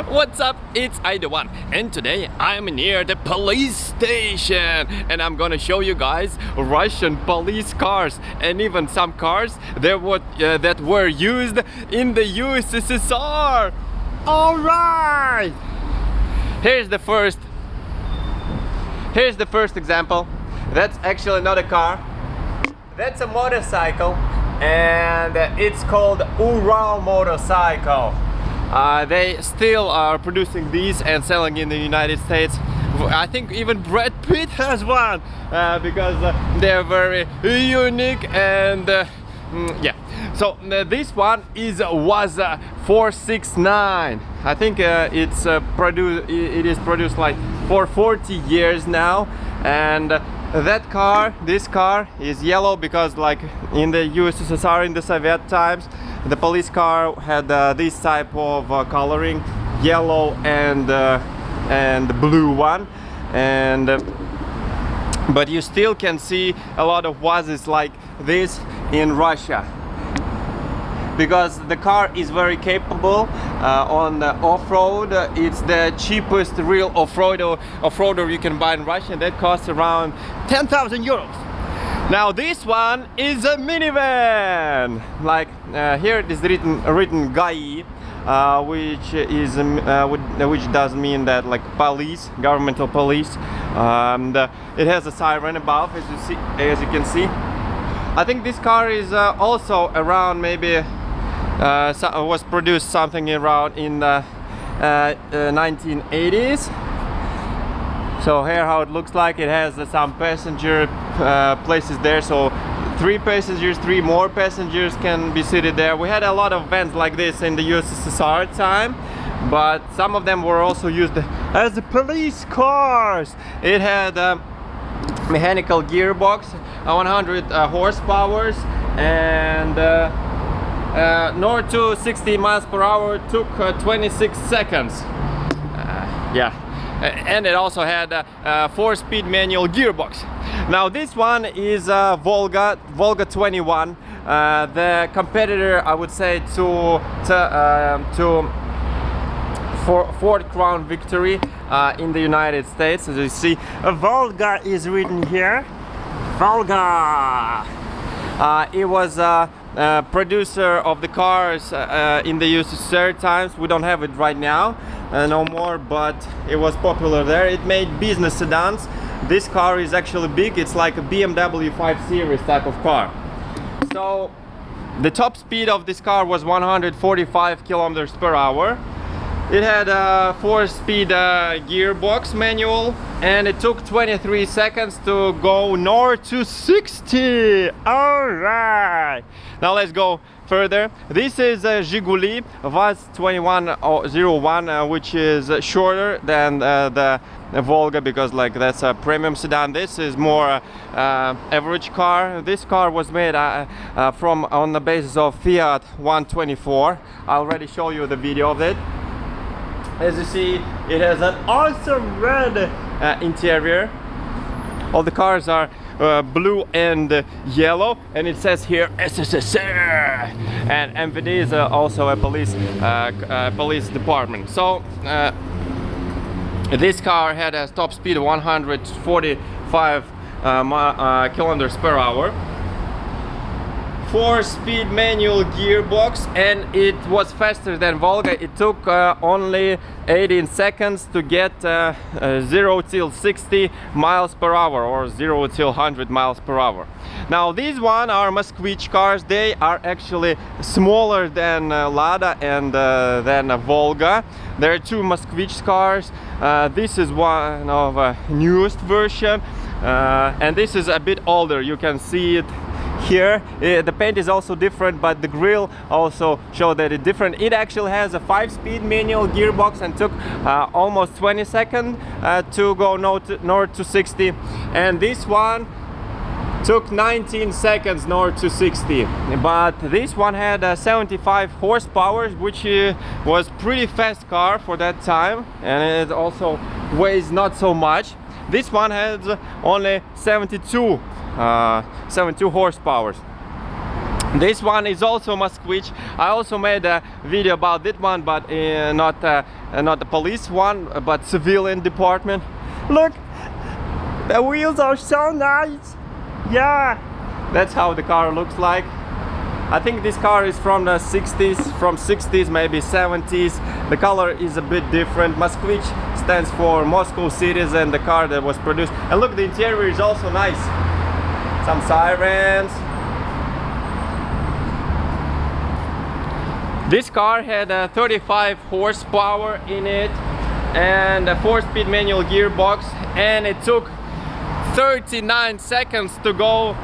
What's up? It's One, and today I'm near the police station, and I'm gonna show you guys Russian police cars and even some cars that were used in the USSR. All right. Here's the first example. That's actually not a car. That's a motorcycle, and it's called Ural motorcycle. They still are producing these and selling in the United States. I think even Brad Pitt has one because they're very unique and yeah. So this one was 469. I think it is produced like for 40 years now, and this car is yellow because like in the USSR in the Soviet times, the police car had this type of coloring, yellow and blue one, and but you still can see a lot of Vazes like this in Russia, because the car is very capable on the off-road. It's the cheapest real off-roader you can buy in Russia, and that costs around 10,000 euros. Now this one is a minivan. Like here it is written GAI, which does mean that like police, governmental police. It has a siren above, as you can see. I think this car is also around maybe was produced something around in the 1980s. So here how it looks like. It has some passenger places there, so three more passengers can be seated there. We had a lot of vans like this in the USSR time, but some of them were also used as police cars. It had a mechanical gearbox, 100 horsepower, and north to 60 miles per hour took 26 seconds. Yeah. And it also had a 4-speed manual gearbox. Now this one is Volga 21, the competitor, I would say, to Ford Crown Victory in the United States. As you see, Volga is written here. Volga. It was producer of the cars in the USSR times. We don't have it right now no more, but it was popular there. It made business sedans. This car is actually big. It's like a BMW 5 Series type of car. So the top speed of this car was 145 kilometers per hour. It had a 4-speed gearbox manual, and it took 23 seconds to go north to 60. All right, now let's go further. This is a Zhiguli Vaz 2101, which is shorter than the Volga, because like that's a premium sedan. This is more average car. This car was made on the basis of Fiat 124. I already show you the video of it. As you see, it has an awesome red interior. All the cars are blue and yellow, and it says here SSSR, and MVD is also a police department. So this car had a top speed of 145 kilometers per hour. 4-speed manual gearbox, and it was faster than Volga. It took only 18 seconds to get 0 till 60 miles per hour, or 0 till 100 miles per hour. Now these one are Moskvitch cars. They are actually smaller than Lada and than Volga. There are two Moskvitch cars. This is one of a newest version, and this is a bit older. You can see it here. The paint is also different, but the grille also show that it's different. It actually has a 5-speed manual gearbox and took almost 20 seconds to go north to 60, and this one took 19 seconds north to 60. But this one had 75 horsepower, which was pretty fast car for that time, and it also weighs not so much. This one has only 72 horsepower. This one is also Moskvich. I also made a video about that one, but not the police one, but civilian department. Look, the wheels are so nice. Yeah, that's how the car looks like. I think this car is from the 60s, maybe 70s. The color is a bit different. Moskvich stands for Moscow cities, and the car that was produced. And look, the interior is also nice. Some sirens. This car had 35 horsepower in it and a 4-speed manual gearbox, and it took 39 seconds to go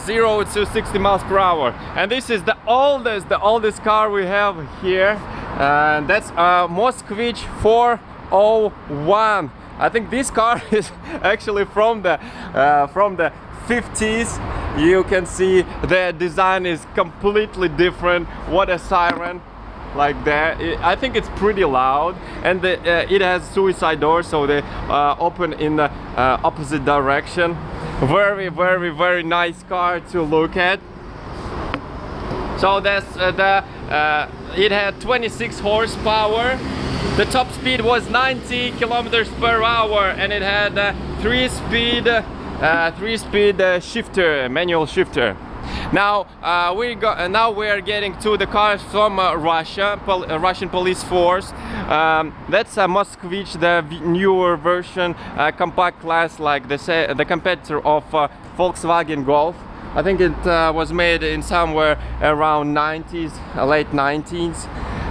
0 to 60 miles per hour. And this is the oldest car we have here, and that's Moskvich 401. I think this car is actually from the 50s. You can see the design is completely different. What a siren like that. I think it's pretty loud, and it has suicide doors, so they open in the opposite direction. Very nice car to look at. So that's it had 26 horsepower. The top speed was 90 kilometers per hour, and it had a 3-speed shifter, manual shifter. Now we are getting to the cars from Russia, Russian police force. That's a Moskvich, the newer version, compact class, like the competitor of Volkswagen Golf. I think it was made in somewhere around 90s, late 90s.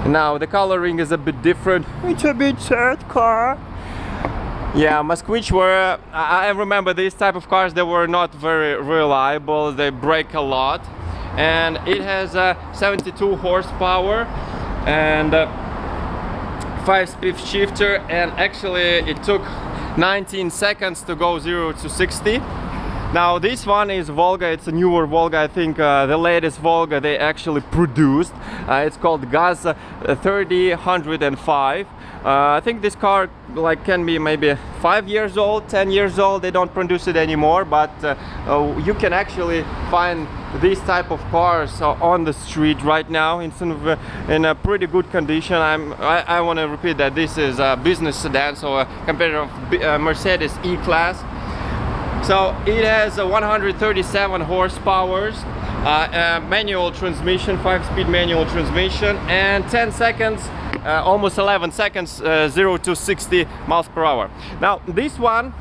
Now the coloring is a bit different. It's a bit sad car. Yeah, Moskvich were, I remember these type of cars, they were not very reliable, they break a lot. And it has 72 horsepower and 5-speed shifter, and actually it took 19 seconds to go 0 to 60. Now this one is Volga, it's a newer Volga, I think the latest Volga they actually produced. It's called Gaz 3005. I think this car can be maybe 5 years old, 10 years old. They don't produce it anymore, but you can actually find these type of cars on the street right now in a pretty good condition. I want to repeat that this is a business sedan, so a competitor of Mercedes E-Class. So it has 137 horsepower, manual transmission, 5-speed manual transmission, and 10 seconds, almost 11 seconds, 0 to 60 miles per hour. Now this one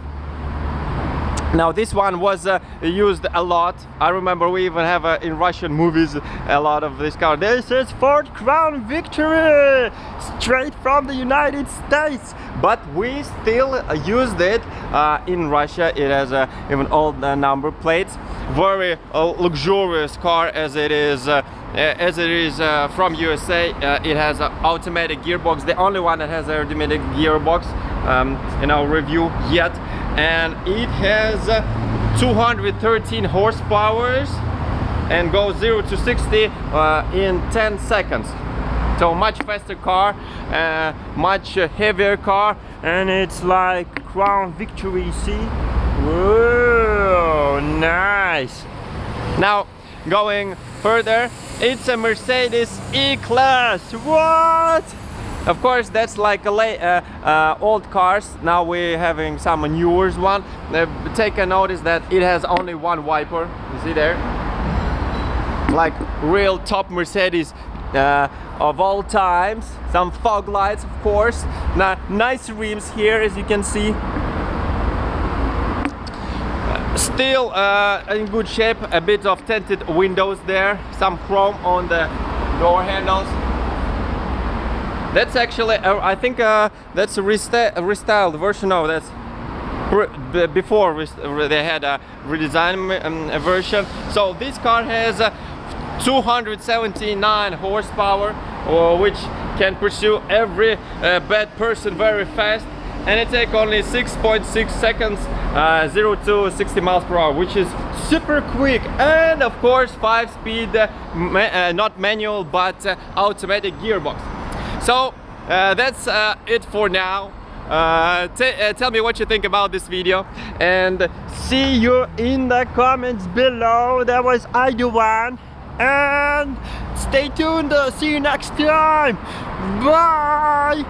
was used a lot. I remember we even have in Russian movies a lot of this car. This is Ford Crown Victory, straight from the United States. But we still used it in Russia. It has even old number plates. Very luxurious car as it is from USA. It has an automatic gearbox, the only one that has an automatic gearbox in our review yet. And it has 213 horsepower and goes 0 to 60 in 10 seconds. So much faster car, much heavier car, and it's like Crown Victory, see? Whoa, nice! Now going further, it's a Mercedes E-Class. What? Of course, that's like old cars. Now we're having some newer one. Take a notice that it has only one wiper. You see there? Like real top Mercedes of all times. Some fog lights, of course. Now, nice rims here, as you can see. Still in good shape. A bit of tinted windows there. Some chrome on the door handles. That's actually, I think that's a restyled version. No, that's before they had a redesign version. So this car has 279 horsepower, which can pursue every bad person very fast, and it takes only 6.6 seconds 0 to 60 miles per hour, which is super quick. And of course 5-speed not manual but automatic gearbox. So that's it for now. Tell me what you think about this video, and see you in the comments below. That was I Do One. and stay tuned. See you next time. Bye.